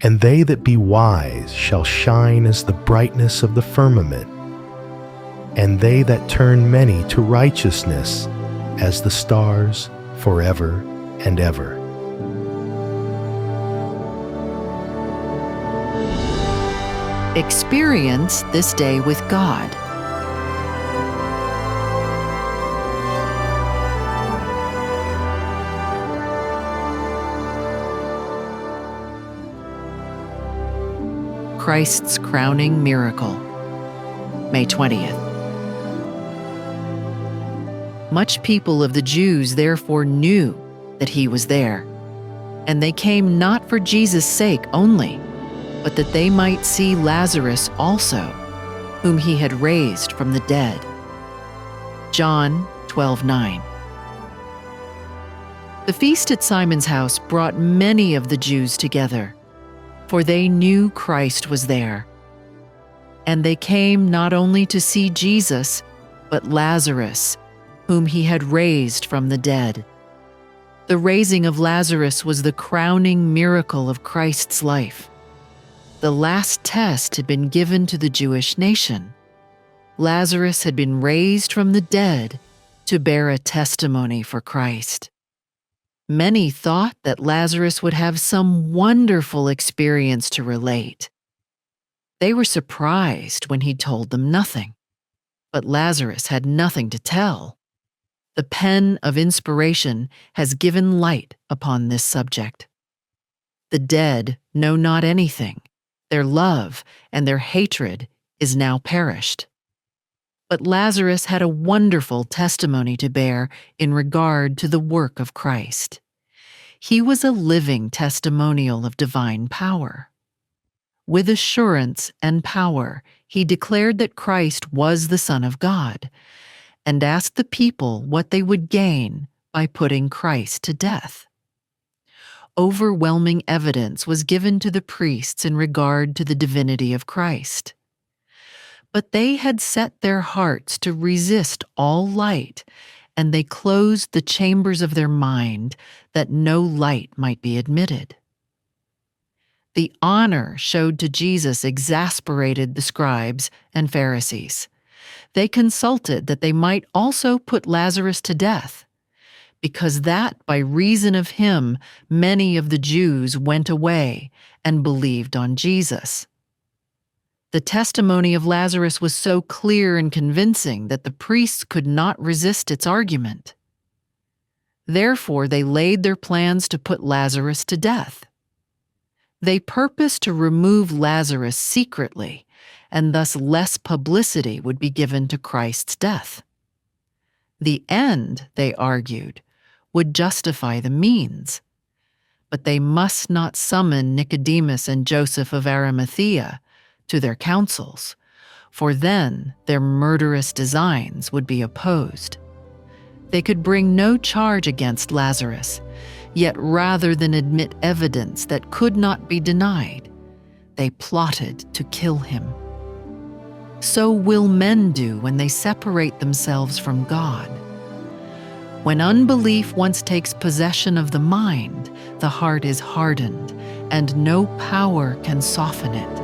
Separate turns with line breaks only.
And they that be wise shall shine as the brightness of the firmament, and they that turn many to righteousness as the stars forever and ever.
Experience this day with God. Christ's crowning miracle, May 20th. Much people of the Jews therefore knew that he was there, and they came not for Jesus' sake only, but that they might see Lazarus also, whom he had raised from the dead. John 12:9. The feast at Simon's house brought many of the Jews together, for they knew Christ was there. And they came not only to see Jesus, but Lazarus, whom he had raised from the dead. The raising of Lazarus was the crowning miracle of Christ's life. The last test had been given to the Jewish nation. Lazarus had been raised from the dead to bear a testimony for Christ. Many thought that Lazarus would have some wonderful experience to relate. They were surprised when he told them nothing. But Lazarus had nothing to tell. The pen of inspiration has given light upon this subject. The dead know not anything. Their love and their hatred is now perished. But Lazarus had a wonderful testimony to bear in regard to the work of Christ. He was a living testimonial of divine power. With assurance and power, he declared that Christ was the Son of God, and asked the people what they would gain by putting Christ to death. Overwhelming evidence was given to the priests in regard to the divinity of Christ. But they had set their hearts to resist all light, and they closed the chambers of their mind that no light might be admitted. The honor showed to Jesus exasperated the scribes and Pharisees. They consulted that they might also put Lazarus to death, because that by reason of him many of the Jews went away and believed on Jesus. The testimony of Lazarus was so clear and convincing that the priests could not resist its argument. Therefore, they laid their plans to put Lazarus to death. They purposed to remove Lazarus secretly, and thus less publicity would be given to Christ's death. The end, they argued, would justify the means, but they must not summon Nicodemus and Joseph of Arimathea to their councils, for then their murderous designs would be opposed. They could bring no charge against Lazarus, yet rather than admit evidence that could not be denied, they plotted to kill him. So will men do when they separate themselves from God. When unbelief once takes possession of the mind, the heart is hardened, and no power can soften it.